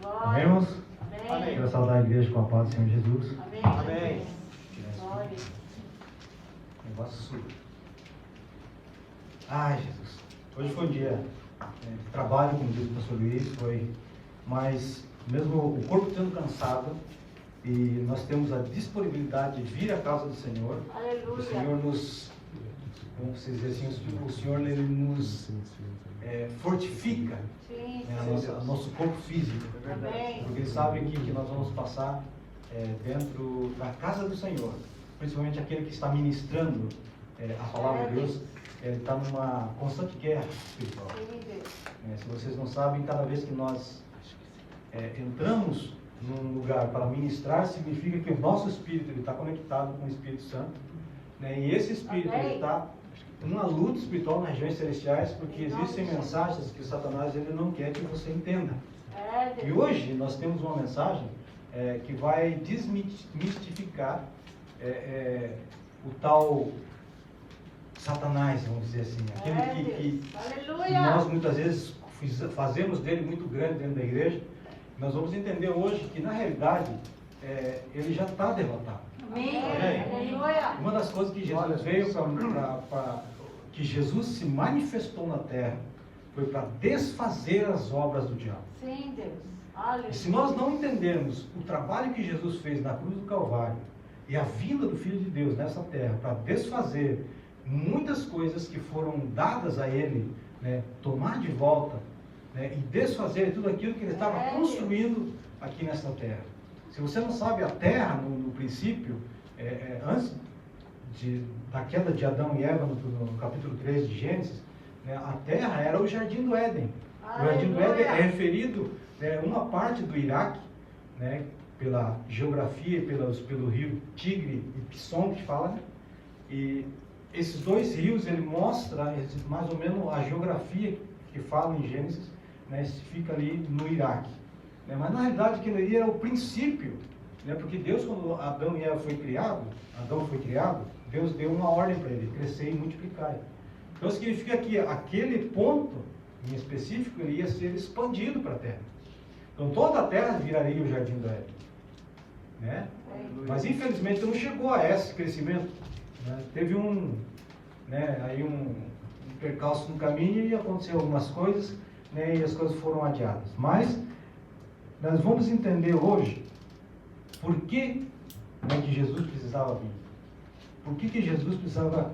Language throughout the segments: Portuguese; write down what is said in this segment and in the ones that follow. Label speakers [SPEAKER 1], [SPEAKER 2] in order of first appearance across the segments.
[SPEAKER 1] Amém, irmãos?
[SPEAKER 2] Amém.
[SPEAKER 1] Quero saudar a igreja com a paz do Senhor Jesus.
[SPEAKER 2] Amém. Amém.
[SPEAKER 3] Glória.
[SPEAKER 1] Negócio surdo. Ai, Jesus. Hoje foi um dia de trabalho, como disse o pastor Luiz, mas mesmo o corpo tendo cansado, e nós temos a disponibilidade de vir à casa do Senhor.
[SPEAKER 3] Aleluia.
[SPEAKER 1] O Senhor nos, como vocês dizem assim, o Senhor ele nos fortifica,
[SPEAKER 3] Sim,
[SPEAKER 1] né, o nosso corpo físico.
[SPEAKER 3] Amém.
[SPEAKER 1] Porque Ele sabe que nós vamos passar dentro da casa do Senhor, principalmente aquele que está ministrando a palavra de Deus. Ele está numa constante guerra espiritual.
[SPEAKER 3] Sim, Deus.
[SPEAKER 1] Se vocês não sabem, cada vez que nós entramos num lugar para ministrar, significa que o nosso espírito ele está conectado com o Espírito Santo, né? E esse espírito ele está numa luta espiritual nas regiões celestiais, porque existem mensagens que Satanás ele não quer que você entenda. E hoje nós temos uma mensagem que vai desmistificar o tal Satanás, vamos dizer assim, aquele que nós muitas vezes fazemos dele muito grande dentro da igreja. Nós vamos entender hoje que na realidade ele já está derrotado.
[SPEAKER 3] Amém.
[SPEAKER 1] Uma das coisas que Jesus veio que Jesus se manifestou na terra foi para desfazer as obras do diabo.
[SPEAKER 3] Sim, Deus. Aleluia.
[SPEAKER 1] E se nós não entendermos o trabalho que Jesus fez na cruz do Calvário e a vinda do Filho de Deus nessa terra para desfazer muitas coisas que foram dadas a Ele, né, tomar de volta, né, e desfazer tudo aquilo que Ele estava construindo aqui nessa terra. Se você não sabe, a terra, no princípio, antes da queda de Adão e Eva, no capítulo 3 de Gênesis, né, a terra era o Jardim do Éden. O Jardim do Éden é referido uma parte do Iraque, né, pela geografia e pelo rio Tigre e Pison, que fala, né? E esses dois rios, ele mostra mais ou menos a geografia que fala em Gênesis, né, fica ali no Iraque. Né? Mas na realidade aquilo ali era o princípio, né? Porque Deus, quando Adão e Eva foi criado, Deus deu uma ordem para ele, crescer e multiplicar. Então significa que aquele ponto em específico ele ia ser expandido para a terra. Então toda a terra viraria o Jardim do Éden, né? Mas infelizmente não chegou a esse crescimento, né? Teve um percalço no caminho e aconteceu algumas coisas, né? E as coisas foram adiadas. Mas nós vamos entender hoje por que, né, que Jesus precisava vir. Por que Jesus precisava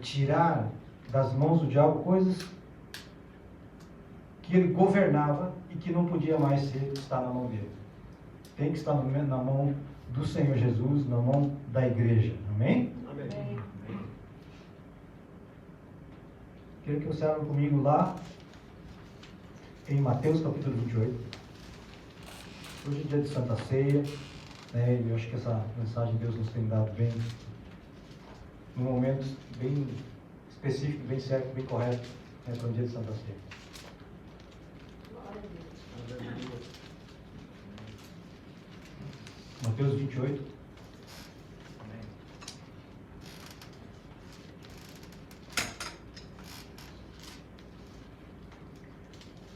[SPEAKER 1] tirar das mãos do diabo coisas que ele governava e que não podia mais estar na mão dele. Tem que estar na mão do Senhor Jesus, na mão da igreja. Amém?
[SPEAKER 2] Amém.
[SPEAKER 1] Quero que você abra comigo lá em Mateus capítulo 28. Hoje é dia de Santa Ceia, né? Eu acho que essa mensagem Deus nos tem dado bem, num momento bem específico, bem certo, bem correto, né, para o dia de Santa Ceia. Mateus 28.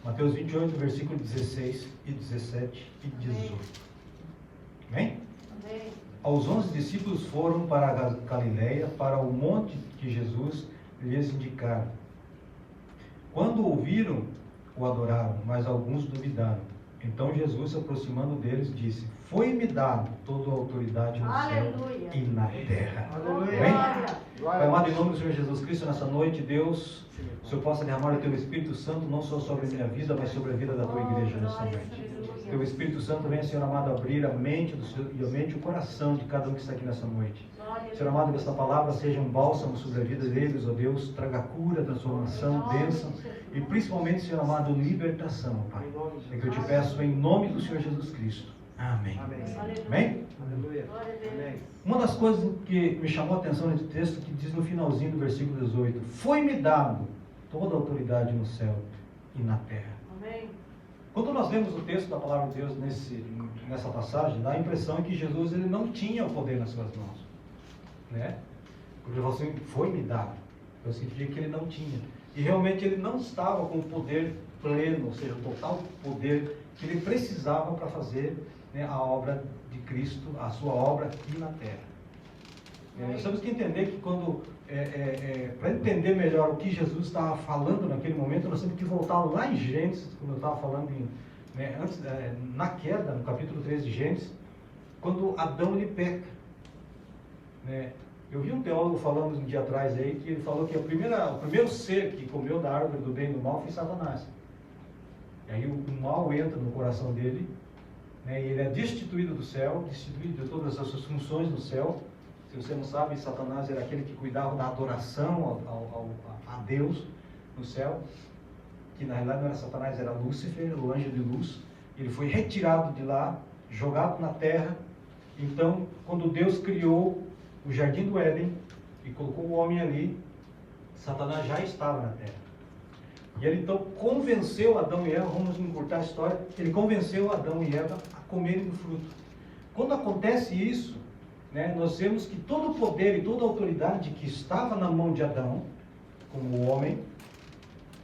[SPEAKER 1] Mateus 28, versículo 16 e 17 e 18. Amém?
[SPEAKER 3] Amém.
[SPEAKER 1] Aos 11 discípulos foram para a Galileia, para o monte que Jesus lhes indicara. Quando ouviram, o adoraram, mas alguns duvidaram. Então Jesus, se aproximando deles, disse: Foi-me dado toda a autoridade no
[SPEAKER 3] Aleluia.
[SPEAKER 1] céu e na terra.
[SPEAKER 2] Aleluia.
[SPEAKER 1] Amém? Pai amado, em nome do Senhor Jesus Cristo, nessa noite, Deus, o Senhor possa derramar o Teu Espírito Santo, não só sobre a minha vida, mas sobre a vida da Tua igreja nessa noite. Teu Espírito Santo venha, Senhor amado, abrir a mente e o coração de cada um que está aqui nessa noite. Senhor amado, que esta palavra seja um bálsamo sobre a vida deles, ó Deus, traga cura, transformação, bênção e principalmente, Senhor amado, libertação, Pai. É que eu te peço em nome do Senhor Jesus Cristo. Amém. Amém?
[SPEAKER 2] Aleluia. Amém.
[SPEAKER 1] Uma das coisas que me chamou a atenção nesse texto, que diz no finalzinho do versículo 18: Foi-me dado toda a autoridade no céu e na terra.
[SPEAKER 3] Amém.
[SPEAKER 1] Quando nós lemos o texto da palavra de Deus nessa passagem, dá a impressão que Jesus ele não tinha o poder nas suas mãos, né? Porque ele falou assim: foi-me dado. Então significa que ele não tinha. E realmente ele não estava com o poder pleno, ou seja, o total poder que ele precisava para fazer, né, a obra de Cristo, a sua obra aqui na terra. Nós temos que entender que quando, para entender melhor o que Jesus estava falando naquele momento, nós temos que voltar lá em Gênesis, como eu estava falando antes, na queda, no capítulo 3 de Gênesis, quando Adão ele peca. Né? Eu vi um teólogo falando um dia atrás aí, que ele falou que o primeiro ser que comeu da árvore do bem e do mal foi Satanás. E aí o mal entra no coração dele, né, e ele é destituído do céu, destituído de todas as suas funções no céu. Se você não sabe, Satanás era aquele que cuidava da adoração a Deus no céu, que na realidade não era Satanás, era Lúcifer, o anjo de luz. Ele foi retirado de lá, jogado na terra. Então, quando Deus criou o jardim do Éden e colocou o homem ali, Satanás já estava na terra. E ele então convenceu Adão e Eva, vamos encurtar a história, ele convenceu Adão e Eva a comerem do fruto. Quando acontece isso, né, nós vemos que todo o poder e toda a autoridade que estava na mão de Adão, como homem,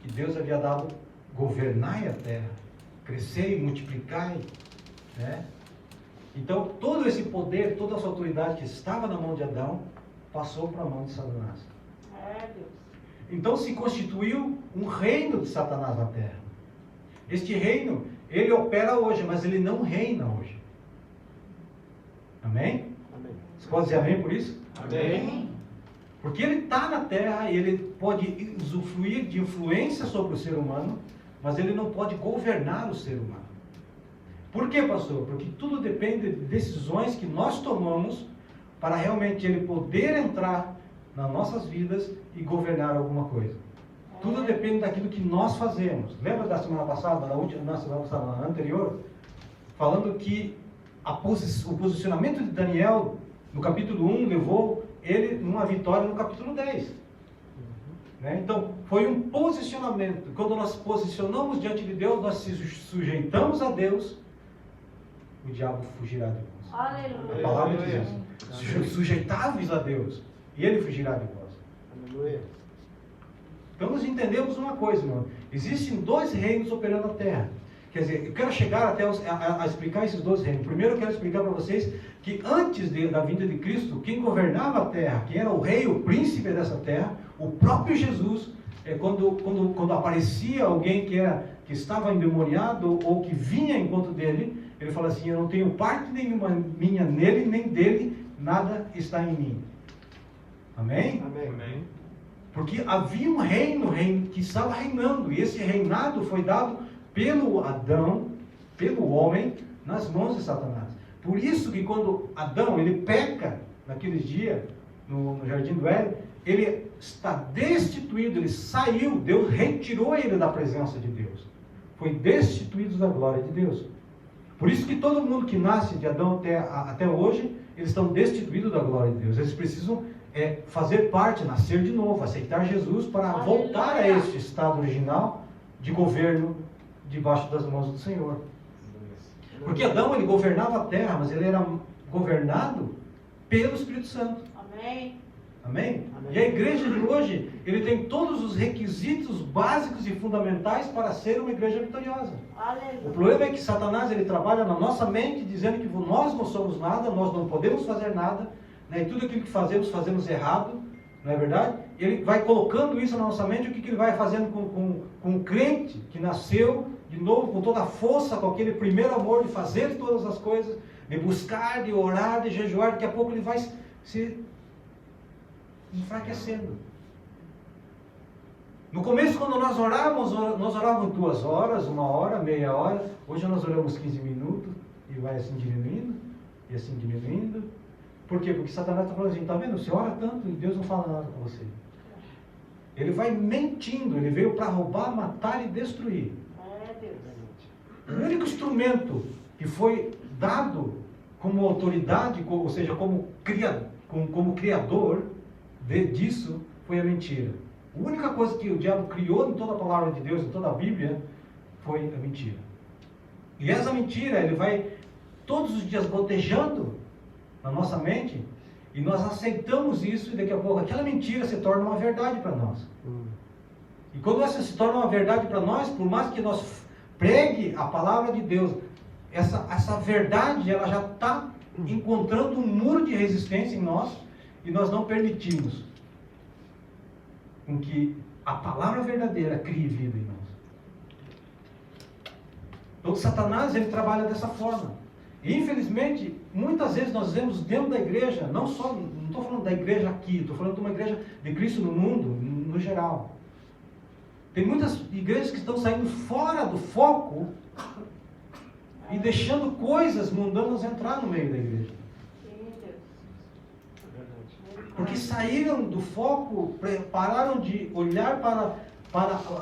[SPEAKER 1] que Deus havia dado, governai a terra, crescei e multiplicai, né? Então todo esse poder, toda essa autoridade que estava na mão de Adão, passou para a mão de Satanás.
[SPEAKER 3] Deus.
[SPEAKER 1] Então se constituiu um reino de Satanás na terra. Este reino, ele opera hoje, mas ele não reina hoje. Amém?
[SPEAKER 2] Amém.
[SPEAKER 1] Você pode dizer amém por isso?
[SPEAKER 2] Amém.
[SPEAKER 1] Porque ele está na terra e ele pode usufruir de influência sobre o ser humano, mas ele não pode governar o ser humano. Por quê, pastor? Porque tudo depende de decisões que nós tomamos para realmente ele poder entrar nas nossas vidas e governar alguma coisa. Tudo depende daquilo que nós fazemos. Lembra da semana passada, na semana passada anterior, falando que o posicionamento de Daniel no capítulo 1 levou ele numa vitória no capítulo 10. Né? Então, foi um posicionamento. Quando nós posicionamos diante de Deus, nós se sujeitamos a Deus, o diabo fugirá de nós.
[SPEAKER 3] Aleluia.
[SPEAKER 1] A palavra diz isso. Sujeitáveis a Deus, e ele fugirá de vós.
[SPEAKER 2] Aleluia.
[SPEAKER 1] Então nós entendemos uma coisa, irmão. Existem dois reinos operando na terra. Quer dizer, eu quero chegar até a explicar esses dois reinos. Primeiro eu quero explicar para vocês que antes da vinda de Cristo, quem governava a terra, quem era o rei, o príncipe dessa terra, o próprio Jesus, quando aparecia alguém que estava endemoniado ou que vinha em encontro dele, ele fala assim: eu não tenho parte nenhuma minha nele, nem dele, nada está em mim. Amém?
[SPEAKER 2] Amém.
[SPEAKER 1] Porque havia um reino que estava reinando, e esse reinado foi dado pelo Adão, pelo homem, nas mãos de Satanás. Por isso que quando Adão ele peca naqueles dias no jardim do Éden, ele está destituído, ele saiu, Deus retirou ele da presença de Deus. Foi destituído da glória de Deus. Por isso que todo mundo que nasce de Adão até hoje, eles estão destituídos da glória de Deus. Eles precisam fazer parte, nascer de novo, aceitar Jesus para voltar a este estado original de governo debaixo das mãos do Senhor. Porque Adão ele governava a terra, mas ele era governado pelo Espírito Santo.
[SPEAKER 3] Amém.
[SPEAKER 1] Amém? E a igreja de hoje, ele tem todos os requisitos básicos e fundamentais para ser uma igreja vitoriosa.
[SPEAKER 3] Aleluia.
[SPEAKER 1] O problema é que Satanás ele trabalha na nossa mente, dizendo que nós não somos nada, nós não podemos fazer nada, né? E tudo aquilo que fazemos errado, não é verdade? Ele vai colocando isso na nossa mente. O que ele vai fazendo com o crente que nasceu de novo, com toda a força, com aquele primeiro amor de fazer todas as coisas, de buscar, de orar, de jejuar. Daqui a pouco ele vai se enfraquecendo. No começo, quando nós orávamos 2 horas, 1 hora, meia hora. Hoje nós oramos 15 minutos e vai assim diminuindo, e assim diminuindo. Por quê? Porque Satanás está falando assim: está vendo? Você ora tanto e Deus não fala nada com você. Ele vai mentindo, ele veio para roubar, matar e destruir. O único instrumento que foi dado como autoridade, ou seja, como criador disso, foi a mentira. A única coisa que o diabo criou em toda a palavra de Deus, em toda a Bíblia, foi a mentira. E essa mentira, ele vai todos os dias botejando na nossa mente, e nós aceitamos isso, e daqui a pouco aquela mentira se torna uma verdade para nós. E quando essa se torna uma verdade para nós, por mais que nós pregue a palavra de Deus, essa verdade, ela já está encontrando um muro de resistência em nós, e nós não permitimos com que a palavra verdadeira crie vida em nós. Então, Satanás, ele trabalha dessa forma. E, infelizmente, muitas vezes nós vemos dentro da igreja, não estou falando da igreja aqui, estou falando de uma igreja de Cristo no mundo, no geral. Tem muitas igrejas que estão saindo fora do foco e deixando coisas mundanas entrar no meio da igreja. Porque saíram do foco, pararam de olhar para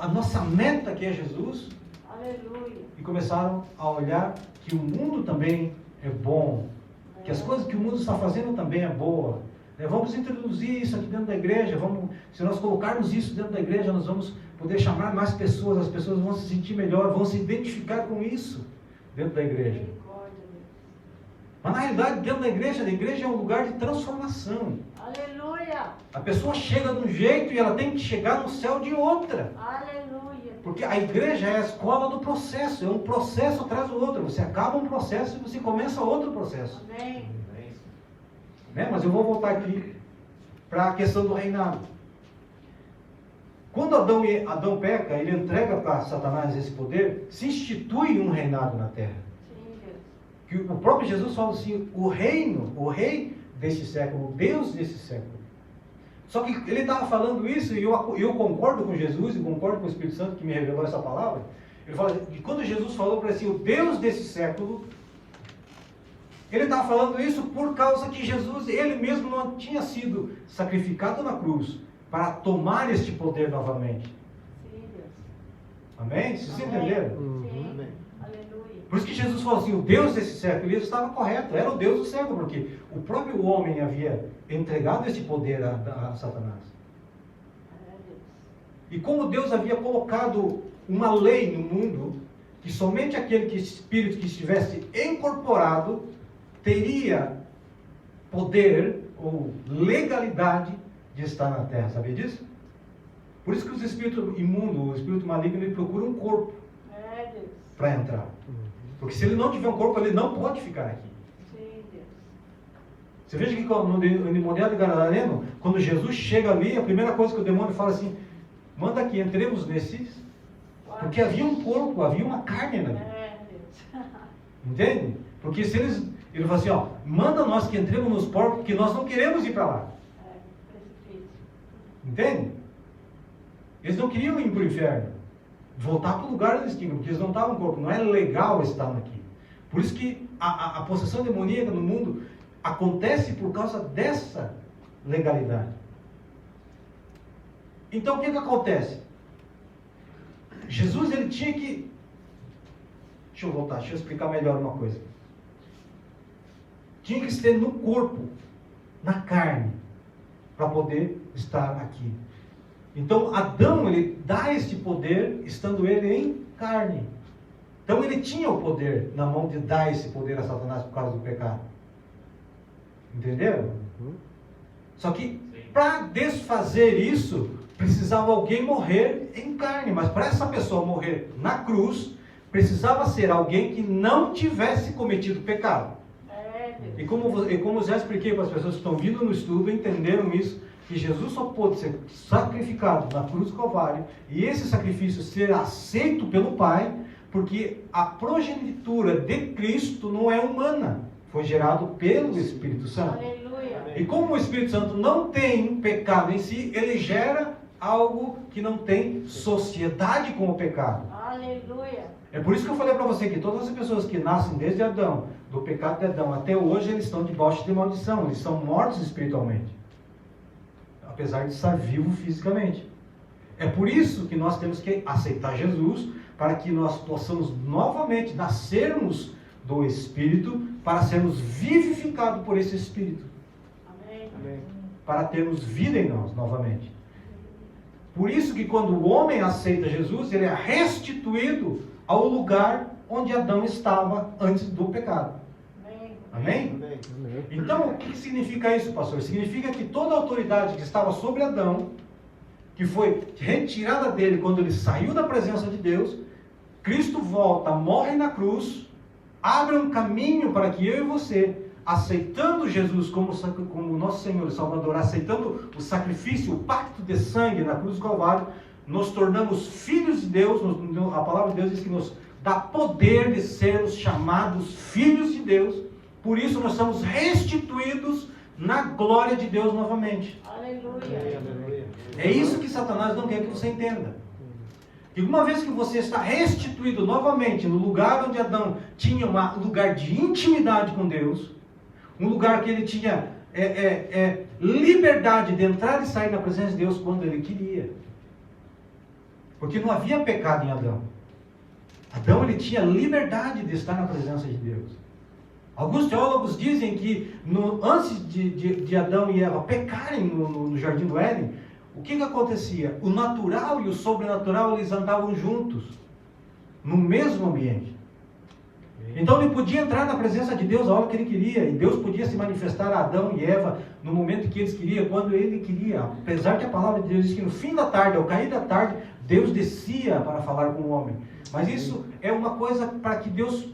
[SPEAKER 1] a nossa meta, que é Jesus.
[SPEAKER 3] Aleluia.
[SPEAKER 1] E começaram a olhar que o mundo também é bom, que as coisas que o mundo está fazendo também é boa. Vamos introduzir isso aqui dentro da igreja, se nós colocarmos isso dentro da igreja, nós vamos poder chamar mais pessoas, as pessoas vão se sentir melhor, vão se identificar com isso dentro da igreja. Mas na realidade, dentro da igreja é um lugar de transformação.
[SPEAKER 3] Aleluia.
[SPEAKER 1] A pessoa chega de um jeito e ela tem que chegar no céu de outra.
[SPEAKER 3] Aleluia.
[SPEAKER 1] Porque a igreja é a escola do processo, é um processo atrás do outro. Você acaba um processo e você começa outro processo.
[SPEAKER 3] Amém.
[SPEAKER 1] Mas eu vou voltar aqui para a questão do reinado. Quando Adão peca, ele entrega para Satanás esse poder, se institui um reinado na terra.
[SPEAKER 3] Sim, Deus.
[SPEAKER 1] Que o próprio Jesus fala assim, o rei deste século, o Deus desse século. Só que ele estava falando isso, e eu concordo com Jesus, e concordo com o Espírito Santo que me revelou essa palavra. Ele fala que quando Jesus falou para assim, o Deus desse século, ele estava falando isso por causa que Jesus, ele mesmo não tinha sido sacrificado na cruz para tomar este poder novamente.
[SPEAKER 3] Sim, Deus.
[SPEAKER 1] Amém? Vocês
[SPEAKER 3] Amém.
[SPEAKER 1] entenderam?
[SPEAKER 3] Sim.
[SPEAKER 2] Amém.
[SPEAKER 3] Aleluia.
[SPEAKER 1] Por isso que Jesus falou assim, o Deus desse século, ele estava correto, era o Deus do século, porque o próprio homem havia entregado esse poder a Satanás. E como Deus havia colocado uma lei no mundo, que somente aquele espírito que estivesse incorporado teria poder ou legalidade de estar na terra, sabia disso? Por isso que os espíritos imundos, o espírito maligno, ele procura um corpo
[SPEAKER 3] Deus.
[SPEAKER 1] para entrar. Porque se ele não tiver um corpo, ele não pode ficar aqui.
[SPEAKER 3] Sim, Deus.
[SPEAKER 1] Você veja que no endemoniado gadareno, quando Jesus chega ali, a primeira coisa que o demônio fala assim, manda aqui, entremos nesses, porque havia um corpo, havia uma carne ali.
[SPEAKER 3] Deus.
[SPEAKER 1] Entende? Porque se ele fala assim, manda nós que entremos nos porcos, porque nós não queremos ir para lá.
[SPEAKER 3] Precipício.
[SPEAKER 1] Entende? Eles não queriam ir para o inferno. Voltar para o lugar onde eles tinham, porque eles não estavam no corpo. Não é legal estar aqui. Por isso que a possessão demoníaca no mundo acontece por causa dessa legalidade. Então o que acontece? Jesus, ele tinha que... Deixa eu explicar melhor uma coisa. Tinha que estar no corpo, na carne, para poder estar aqui. Então Adão, ele dá este poder, estando ele em carne. Então ele tinha o poder na mão de dar esse poder a Satanás por causa do pecado. Entenderam? Só que para desfazer isso, precisava alguém morrer em carne. Mas para essa pessoa morrer na cruz, precisava ser alguém que não tivesse cometido pecado. E como eu já expliquei para as pessoas que estão vindo no estudo, entenderam isso, que Jesus só pôde ser sacrificado na cruz do Calvário, e esse sacrifício ser aceito pelo Pai, porque a progenitura de Cristo não é humana, foi gerado pelo Espírito Santo.
[SPEAKER 3] Aleluia.
[SPEAKER 1] E como o Espírito Santo não tem pecado em si, ele gera algo que não tem sociedade com o pecado.
[SPEAKER 3] Aleluia.
[SPEAKER 1] É por isso que eu falei para você que todas as pessoas que nascem desde Adão, do pecado de Adão até hoje, eles estão debaixo de maldição, eles são mortos espiritualmente, apesar de estar vivo fisicamente. É por isso que nós temos que aceitar Jesus, para que nós possamos novamente nascermos do Espírito, para sermos vivificados por esse Espírito.
[SPEAKER 3] Amém.
[SPEAKER 2] Amém.
[SPEAKER 1] Para termos vida em nós novamente. Por isso que quando o homem aceita Jesus, ele é restituído ao lugar onde Adão estava antes do pecado.
[SPEAKER 3] Amém.
[SPEAKER 1] Amém?
[SPEAKER 2] Amém.
[SPEAKER 1] Então, o que significa isso, pastor? Significa que toda a autoridade que estava sobre Adão, que foi retirada dele quando ele saiu da presença de Deus, Cristo volta, morre na cruz, abre um caminho para que eu e você, aceitando Jesus como nosso Senhor e Salvador, aceitando o sacrifício, o pacto de sangue na cruz do Calvário, nos tornamos filhos de Deus. A palavra de Deus diz que nos dá poder de sermos chamados filhos de Deus. Por isso nós somos restituídos na glória de Deus novamente.
[SPEAKER 3] Aleluia.
[SPEAKER 1] É isso que Satanás não quer que você entenda. E uma vez que você está restituído novamente no lugar onde Adão tinha um lugar de intimidade com Deus, um lugar que ele tinha liberdade de entrar e sair na presença de Deus quando ele queria. Porque não havia pecado em Adão. Adão, ele tinha liberdade de estar na presença de Deus. Alguns teólogos dizem que antes de Adão e Eva pecarem no jardim do Éden, o que acontecia? O natural e o sobrenatural, eles andavam juntos, no mesmo ambiente. Então ele podia entrar na presença de Deus a hora que ele queria, e Deus podia se manifestar a Adão e Eva no momento que eles queriam, quando ele queria. Apesar que a palavra de Deus diz que no fim da tarde, ao cair da tarde, Deus descia para falar com o homem. Mas isso é uma coisa para que Deus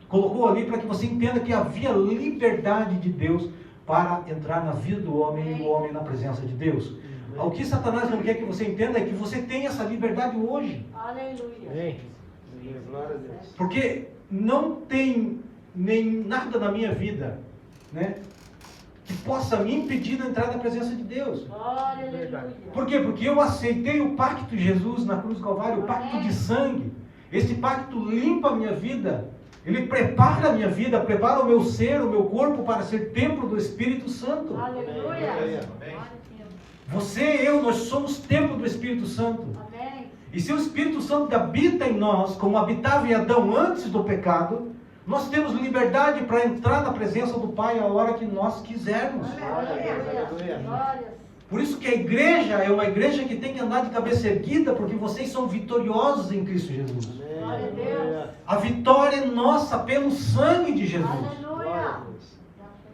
[SPEAKER 1] colocou ali, para que você entenda que havia liberdade de Deus para entrar na vida do homem e o homem na presença de Deus. O que Satanás não quer que você entenda é que você tem essa liberdade hoje.
[SPEAKER 3] Aleluia.
[SPEAKER 2] Glória a Deus.
[SPEAKER 1] Porque não tem nem nada na minha vida, né, que possa me impedir de entrar na presença de Deus.
[SPEAKER 3] Aleluia.
[SPEAKER 1] Por quê? Porque eu aceitei o pacto de Jesus na cruz do Calvário, o pacto de sangue. Esse pacto limpa a minha vida. Ele prepara a minha vida, prepara o meu ser, o meu corpo para ser templo do Espírito Santo.
[SPEAKER 3] Aleluia.
[SPEAKER 1] Você e eu, nós somos templo do Espírito Santo.
[SPEAKER 3] Amém.
[SPEAKER 1] E se o Espírito Santo habita em nós, como habitava em Adão antes do pecado, nós temos liberdade para entrar na presença do Pai a hora que nós quisermos.
[SPEAKER 3] Glórias.
[SPEAKER 1] Por isso que a igreja é uma igreja que tem que andar de cabeça erguida, porque vocês são vitoriosos em Cristo Jesus.
[SPEAKER 3] Glória a Deus.
[SPEAKER 1] A vitória é nossa pelo sangue de Jesus.
[SPEAKER 3] Aleluia.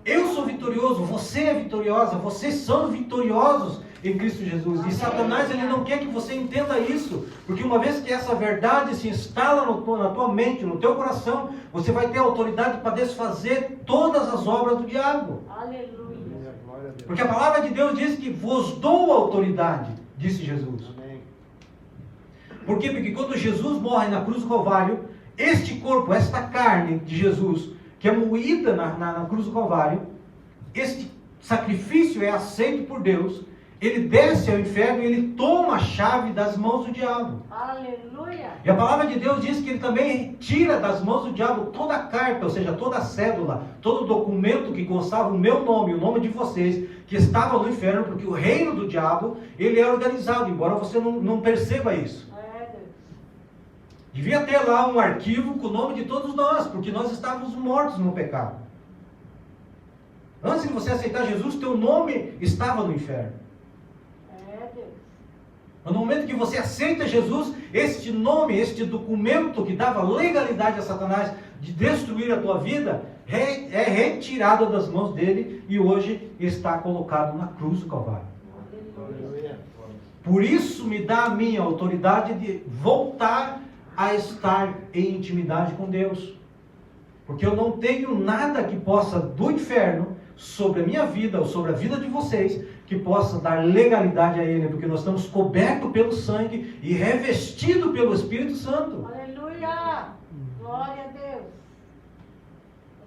[SPEAKER 1] Eu sou vitorioso, você é vitoriosa, vocês são vitoriosos em Cristo Jesus. E Satanás, ele não quer que você entenda isso, porque uma vez que essa verdade se instala na tua mente, no teu coração, você vai ter autoridade para desfazer todas as obras do diabo.
[SPEAKER 3] Aleluia.
[SPEAKER 1] Porque a palavra de Deus diz que vos dou autoridade, disse Jesus. Por quê? Porque quando Jesus morre na cruz do Calvário, este corpo, esta carne de Jesus, que é moída na cruz do Calvário, este sacrifício é aceito por Deus, ele desce ao inferno e ele toma a chave das mãos do diabo.
[SPEAKER 3] Aleluia.
[SPEAKER 1] E a palavra de Deus diz que ele também tira das mãos do diabo toda a carta, ou seja, toda a cédula, todo documento que constava o meu nome, o nome de vocês, que estava no inferno, porque o reino do diabo, ele é organizado, embora você não perceba isso. Devia ter lá um arquivo com o nome de todos nós, porque nós estávamos mortos no pecado. Antes de você aceitar Jesus, teu nome estava no inferno. Mas no momento que você aceita Jesus, este nome, este documento que dava legalidade a Satanás de destruir a tua vida, é retirado das mãos dele e hoje está colocado na cruz do Calvário. Por isso me dá a minha autoridade de voltar a estar em intimidade com Deus. Porque eu não tenho nada que possa do inferno sobre a minha vida ou sobre a vida de vocês que possa dar legalidade a Ele, porque nós estamos cobertos pelo sangue e revestidos pelo Espírito Santo.
[SPEAKER 3] Aleluia! Glória a Deus!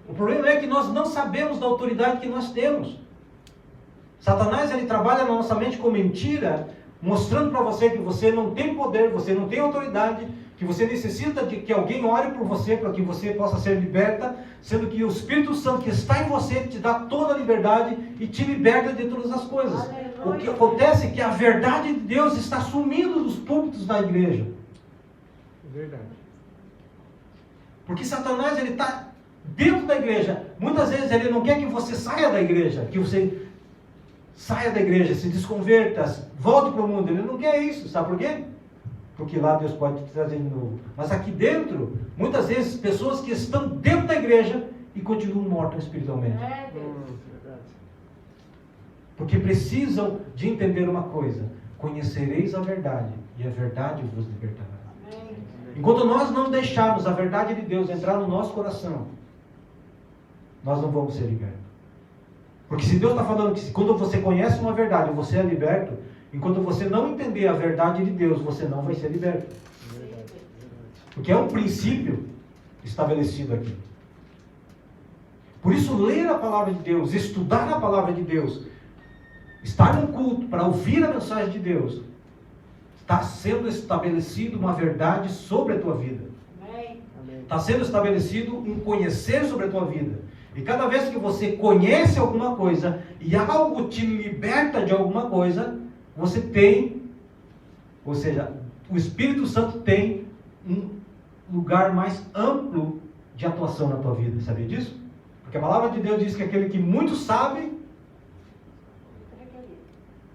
[SPEAKER 1] O problema é que nós não sabemos da autoridade que nós temos. Satanás, ele trabalha na nossa mente com mentira, mostrando para você que você não tem poder, você não tem autoridade, que você necessita de que alguém ore por você para que você possa ser liberta, sendo que o Espírito Santo que está em você te dá toda a liberdade e te liberta de todas as coisas. Aleluia. O que acontece é que a verdade de Deus está sumindo dos púlpitos da igreja.
[SPEAKER 2] Verdade.
[SPEAKER 1] Porque Satanás, ele está dentro da igreja. Muitas vezes ele não quer que você saia da igreja, que você saia da igreja, se desconverta, volte para o mundo. Ele não quer isso, sabe por quê? Porque lá Deus pode te trazer de novo. Mas aqui dentro, muitas vezes, pessoas que estão dentro da igreja e continuam mortas espiritualmente. Porque precisam de entender uma coisa: conhecereis a verdade, e a verdade vos libertará. Enquanto nós não deixarmos a verdade de Deus entrar no nosso coração, nós não vamos ser libertos. Porque se Deus está falando que quando você conhece uma verdade, você é liberto, enquanto você não entender a verdade de Deus, você não vai ser liberto. Porque é um princípio estabelecido aqui. Por isso, ler a palavra de Deus, estudar a palavra de Deus, estar no culto para ouvir a mensagem de Deus, está sendo estabelecido uma verdade sobre a tua vida. Está sendo estabelecido um conhecer sobre a tua vida. E cada vez que você conhece alguma coisa e algo te liberta de alguma coisa, você tem, ou seja, o Espírito Santo tem um lugar mais amplo de atuação na tua vida. Sabia disso? Porque a palavra de Deus diz que aquele que muito sabe,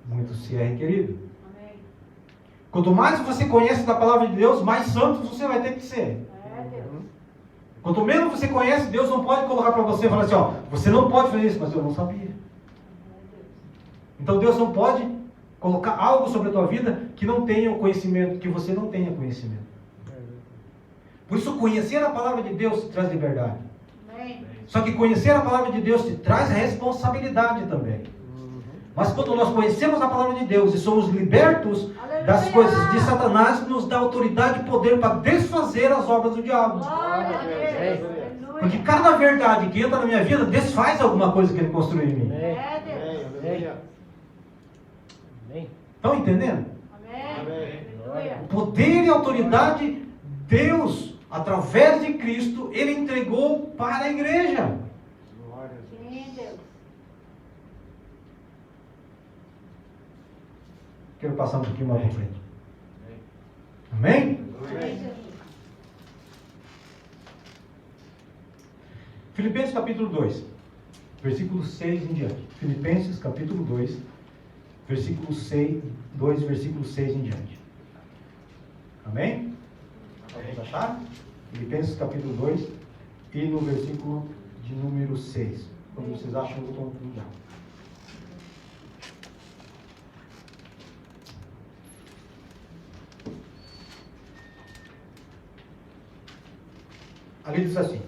[SPEAKER 1] muito se é requerido. Quanto mais você conhece da palavra de Deus, mais santo você vai ter que ser. Quanto menos você conhece, Deus não pode colocar para você e falar assim, ó, você não pode fazer isso, mas eu não sabia. Então Deus não pode colocar algo sobre a tua vida que não tenha o conhecimento, que você não tenha conhecimento. Por isso, conhecer a palavra de Deus te traz liberdade. Só que conhecer a palavra de Deus te traz responsabilidade também. Mas quando nós conhecemos a palavra de Deus e somos libertos das coisas de Satanás, nos dá autoridade e poder para desfazer as obras do diabo. Porque cada verdade que entra na minha vida desfaz alguma coisa que ele construiu em mim. Estão entendendo? O poder e a autoridade, Deus, através de Cristo, Ele entregou para a igreja. Quero passar um pouquinho mais para frente. Amém? Filipenses capítulo 2, versículo 6 em diante. Filipenses capítulo 2, versículo 6, 2, versículo 6 em diante. Amém? Vamos achar? Filipenses capítulo 2 e no versículo de número 6. Quando vocês acham, eu estou já. Ali diz assim: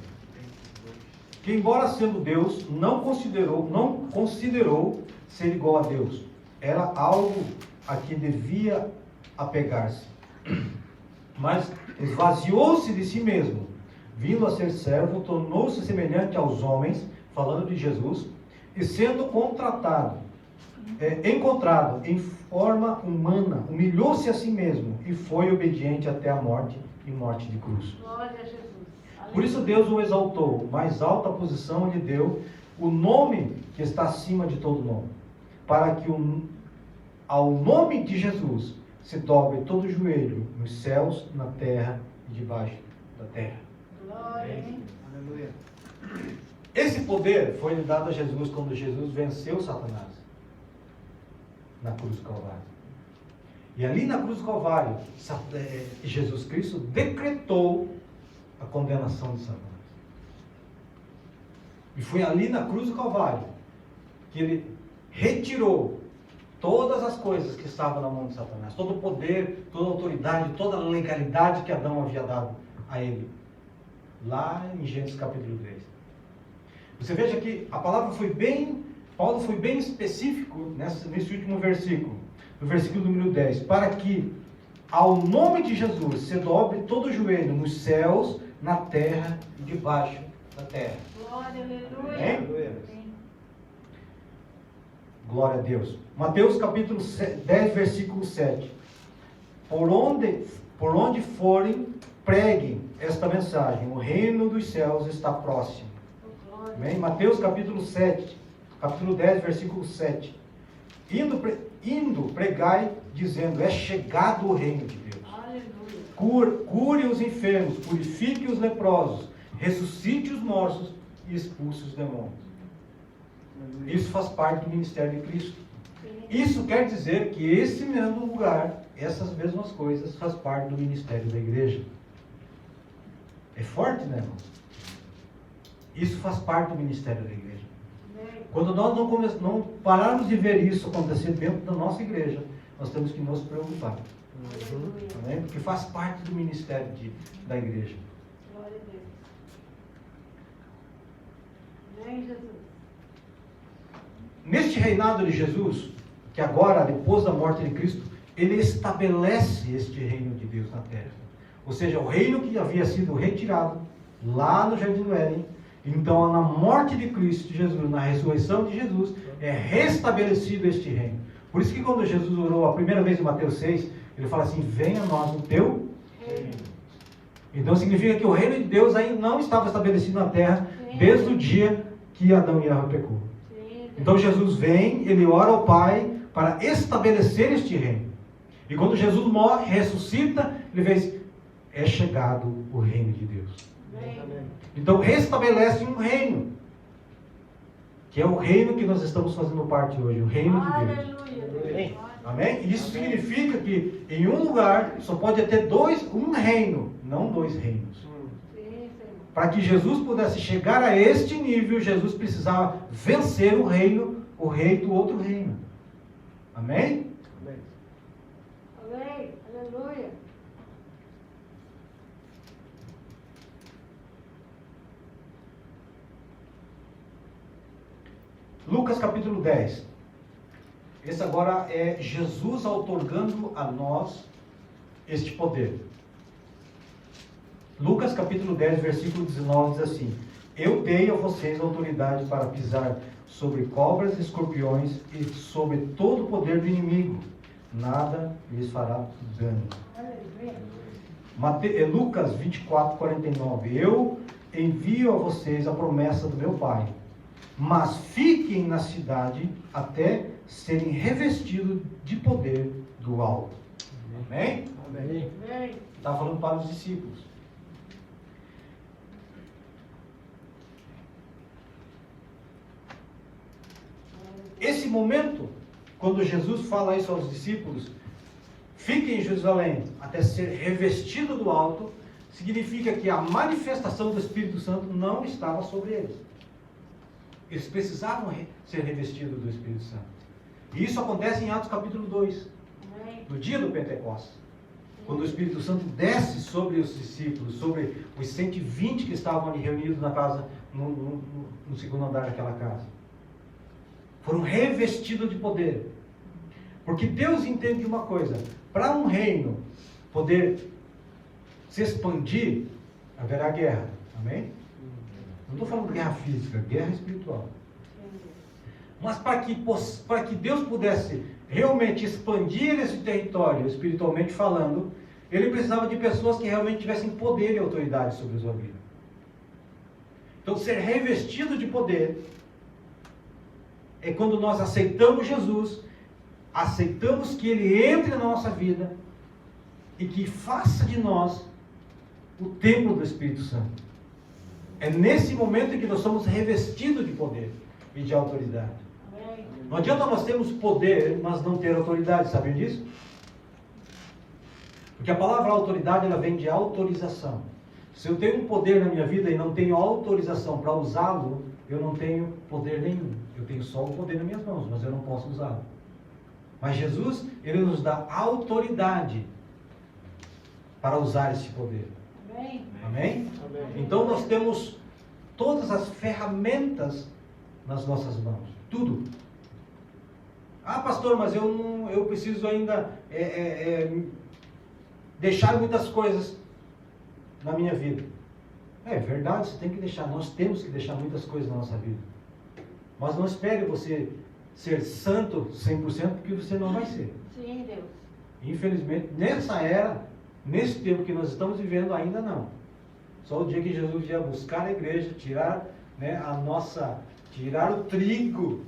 [SPEAKER 1] que embora sendo Deus, não considerou ser igual a Deus. Era algo a que devia apegar-se. Mas esvaziou-se de si mesmo, vindo a ser servo, tornou-se semelhante aos homens, falando de Jesus, e sendo encontrado em forma humana, humilhou-se a si mesmo e foi obediente até a morte e morte de cruz.
[SPEAKER 3] Glória a Jesus.
[SPEAKER 1] Por isso Deus o exaltou, mais alta posição lhe deu o nome que está acima de todo nome, para que ao nome de Jesus se dobre todo o joelho, nos céus, na terra e debaixo da terra.
[SPEAKER 3] Glória.
[SPEAKER 2] Aleluia.
[SPEAKER 1] Esse poder foi dado a Jesus quando Jesus venceu Satanás na cruz do Calvário. E ali na cruz do Calvário, Jesus Cristo decretou a condenação de Satanás. E foi ali na cruz do Calvário que ele retirou todas as coisas que estavam na mão de Satanás, todo o poder, toda a autoridade, toda a legalidade que Adão havia dado a ele. Lá em Gênesis capítulo 3. Você veja que a palavra foi bem, Paulo foi bem específico nesse último versículo, no versículo número 10, para que ao nome de Jesus se dobre todo o joelho nos céus, na terra e debaixo da terra.
[SPEAKER 3] Glória, aleluia.
[SPEAKER 1] Amém? Glória a Deus. Mateus capítulo 10, versículo 7. Por onde forem, preguem esta mensagem. O reino dos céus está próximo. Amém? Mateus capítulo 10, versículo 7. Indo pregai, dizendo, é chegado o reino de Deus. Cure os enfermos, purifique os leprosos, ressuscite os mortos e expulse os demônios. Isso faz parte do ministério de Cristo. Isso quer dizer que esse mesmo lugar, essas mesmas coisas, faz parte do ministério da igreja. É forte, né, irmãos? Isso faz parte do ministério da igreja. Quando nós não pararmos de ver isso acontecer dentro da nossa igreja, nós temos que nos preocupar.
[SPEAKER 3] Aleluia.
[SPEAKER 1] Amém? Porque faz parte do ministério da igreja.
[SPEAKER 3] Glória a Deus. Amém, Jesus.
[SPEAKER 1] Neste reinado de Jesus, que agora, depois da morte de Cristo, ele estabelece este reino de Deus na terra. Ou seja, o reino que havia sido retirado lá no Jardim do Éden. Então, na morte de Cristo Jesus, na ressurreição de Jesus, é restabelecido este reino. Por isso que quando Jesus orou a primeira vez em Mateus 6, ele fala assim: venha a nós o teu reino. Então significa que o reino de Deus ainda não estava estabelecido na terra desde o dia que Adão e Eva pecou. Então Jesus vem, ele ora ao Pai para estabelecer este reino. E quando Jesus morre, ressuscita, ele diz: é chegado o reino de Deus. Então restabelece um reino, que é o reino que nós estamos fazendo parte hoje, o reino de Deus.
[SPEAKER 3] Aleluia.
[SPEAKER 1] Amém? Isso significa que em um lugar só pode ter um reino, não dois reinos.
[SPEAKER 3] Sim, Senhor.
[SPEAKER 1] Para que Jesus pudesse chegar a este nível, Jesus precisava vencer o rei do outro reino. Amém?
[SPEAKER 2] Amém.
[SPEAKER 3] Amém. Aleluia.
[SPEAKER 1] Lucas capítulo 10. Esse agora é Jesus outorgando a nós este poder. Lucas capítulo 10, versículo 19 diz assim: eu dei a vocês autoridade para pisar sobre cobras e escorpiões e sobre todo o poder do inimigo. Nada lhes fará dano.
[SPEAKER 3] Aleluia.
[SPEAKER 1] Lucas 24, 49. Eu envio a vocês a promessa do meu Pai, mas fiquem na cidade até serem revestidos de poder do alto. Amém?
[SPEAKER 2] Amém.
[SPEAKER 3] Amém.
[SPEAKER 1] Está falando para os discípulos. Esse momento, quando Jesus fala isso aos discípulos, fiquem em Jerusalém até ser revestido do alto, significa que a manifestação do Espírito Santo não estava sobre eles. Eles precisavam ser revestidos do Espírito Santo. E isso acontece em Atos capítulo 2,
[SPEAKER 3] Amém.
[SPEAKER 1] no dia do Pentecostes. Quando o Espírito Santo desce sobre os discípulos, sobre os 120 que estavam ali reunidos na casa, no segundo andar daquela casa. Foram revestidos de poder. Porque Deus entende uma coisa: para um reino poder se expandir, haverá guerra. Amém? Não estou falando de guerra física, guerra espiritual. Mas para que Deus pudesse realmente expandir esse território, espiritualmente falando, ele precisava de pessoas que realmente tivessem poder e autoridade sobre a sua vida. Então, ser revestido de poder é quando nós aceitamos Jesus, aceitamos que Ele entre na nossa vida e que faça de nós o templo do Espírito Santo. É nesse momento em que nós somos revestidos de poder e de autoridade.
[SPEAKER 3] Amém.
[SPEAKER 1] Não adianta nós termos poder, mas não ter autoridade, sabem disso? Porque a palavra autoridade, ela vem de autorização. Se eu tenho um poder na minha vida e não tenho autorização para usá-lo, eu não tenho poder nenhum. Eu tenho só o poder nas minhas mãos, mas eu não posso usá-lo. Mas Jesus, Ele nos dá autoridade para usar esse poder.
[SPEAKER 3] Amém.
[SPEAKER 1] Amém?
[SPEAKER 2] Amém.
[SPEAKER 1] Então nós temos todas as ferramentas nas nossas mãos. Tudo. Ah, pastor, mas eu preciso ainda deixar muitas coisas na minha vida. É verdade, você tem que deixar. Nós temos que deixar muitas coisas na nossa vida. Mas não espere você ser santo 100%, porque você não vai ser.
[SPEAKER 3] Sim, Deus.
[SPEAKER 1] Infelizmente, nessa era, nesse tempo que nós estamos vivendo, ainda não. Só o dia que Jesus ia buscar a igreja, tirar, tirar o trigo,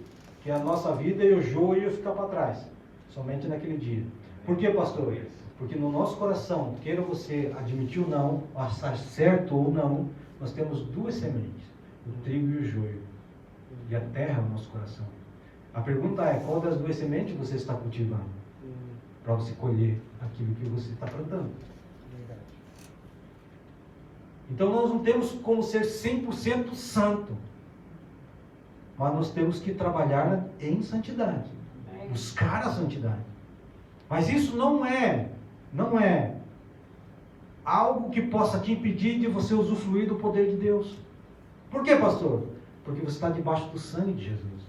[SPEAKER 1] que é a nossa vida, e o joio ia ficar para trás. Somente naquele dia. Por que, pastor? Porque no nosso coração, queira você admitir ou não, estar certo ou não, nós temos duas sementes, o trigo e o joio. E a terra no nosso coração. A pergunta é, qual das duas sementes você está cultivando? Para você colher aquilo que você está plantando. Então nós não temos como ser 100% santo. Mas nós temos que trabalhar em santidade. Buscar a santidade. Mas isso não é algo que possa te impedir de você usufruir do poder de Deus. Por quê, pastor? Porque você está debaixo do sangue de Jesus.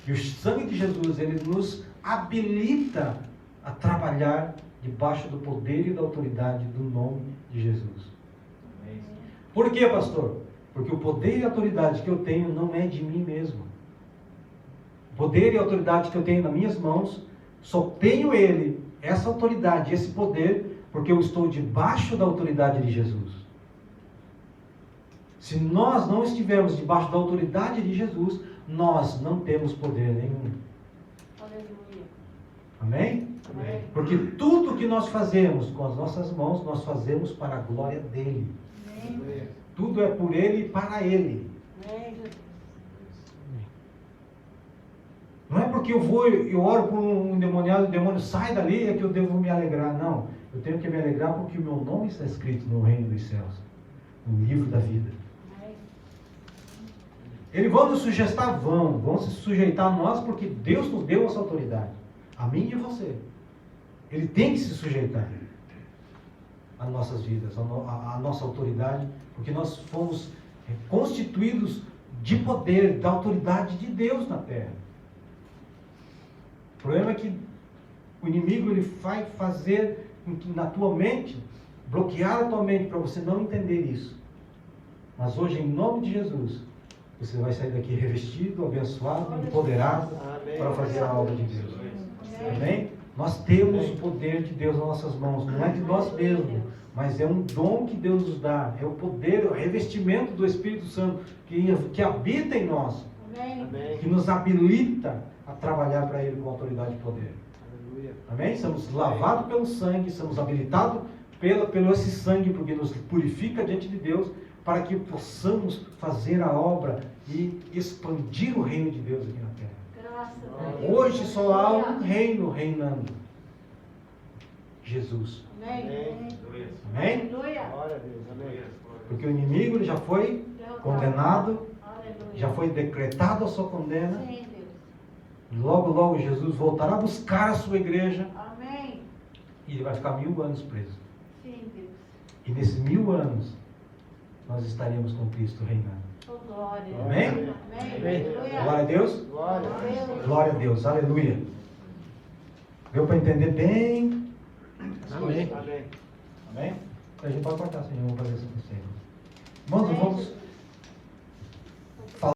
[SPEAKER 1] E o sangue de Jesus, ele nos habilita a trabalhar debaixo do poder e da autoridade do nome de Jesus. Por quê, pastor? Porque o poder e a autoridade que eu tenho não é de mim mesmo. O poder e a autoridade que eu tenho nas minhas mãos, só tenho ele, essa autoridade, esse poder, porque eu estou debaixo da autoridade de Jesus. Se nós não estivermos debaixo da autoridade de Jesus, nós não temos poder nenhum.
[SPEAKER 3] Aleluia.
[SPEAKER 1] Amém?
[SPEAKER 3] Amém.
[SPEAKER 1] Porque tudo que nós fazemos com as nossas mãos, nós fazemos para a glória dele.
[SPEAKER 3] Amém.
[SPEAKER 1] Tudo é por ele e para ele.
[SPEAKER 3] Amém, Jesus.
[SPEAKER 1] Não é porque eu oro por um endemoniado, o demônio sai dali, é que eu devo me alegrar. Não. Eu tenho que me alegrar porque o meu nome está escrito no reino dos céus, no livro da vida.
[SPEAKER 3] Amém.
[SPEAKER 1] Eles vão nos sujeitar, vão se sujeitar a nós, porque Deus nos deu essa autoridade. A mim e a você. Ele tem que se sujeitar às nossas vidas, à nossa autoridade, porque nós fomos constituídos de poder, da autoridade de Deus na terra. O problema é que o inimigo ele vai fazer com que na tua mente, bloquear a tua mente para você não entender isso. Mas hoje, em nome de Jesus, você vai sair daqui revestido, abençoado, empoderado para fazer a obra de Deus. Amém? Nós temos o poder de Deus nas nossas mãos, não é de nós mesmos, mas é um dom que Deus nos dá, é o poder, o revestimento do Espírito Santo que habita em nós,
[SPEAKER 3] Amém.
[SPEAKER 1] que nos habilita a trabalhar para Ele com autoridade e poder. Amém? Somos lavados pelo sangue, somos habilitados pelo esse sangue, porque nos purifica diante de Deus, para que possamos fazer a obra e expandir o reino de Deus aqui na terra.
[SPEAKER 3] Graças a Deus.
[SPEAKER 1] Hoje só há um reino reinando. Jesus.
[SPEAKER 3] Amém.
[SPEAKER 1] Amém?
[SPEAKER 3] Aleluia.
[SPEAKER 2] Glória a Deus, amém.
[SPEAKER 1] Porque o inimigo ele já foi condenado,
[SPEAKER 3] Aleluia.
[SPEAKER 1] já foi decretado a sua condena.
[SPEAKER 3] Sim, Deus.
[SPEAKER 1] Logo, logo Jesus voltará a buscar a sua igreja
[SPEAKER 3] Amém.
[SPEAKER 1] e ele vai ficar 1000 anos preso.
[SPEAKER 3] Sim, Deus.
[SPEAKER 1] E nesses 1000 anos nós estaremos com Cristo reinando.
[SPEAKER 3] Oh, glória.
[SPEAKER 1] Amém?
[SPEAKER 3] Amém. Aleluia.
[SPEAKER 1] Glória a Deus.
[SPEAKER 2] Glória a Deus.
[SPEAKER 1] Glória a Deus. Aleluia. Deu para entender bem?
[SPEAKER 2] Amém.
[SPEAKER 1] Amém? A gente pode cortar, Senhor. Vamos fazer essa função. Irmãos, vamos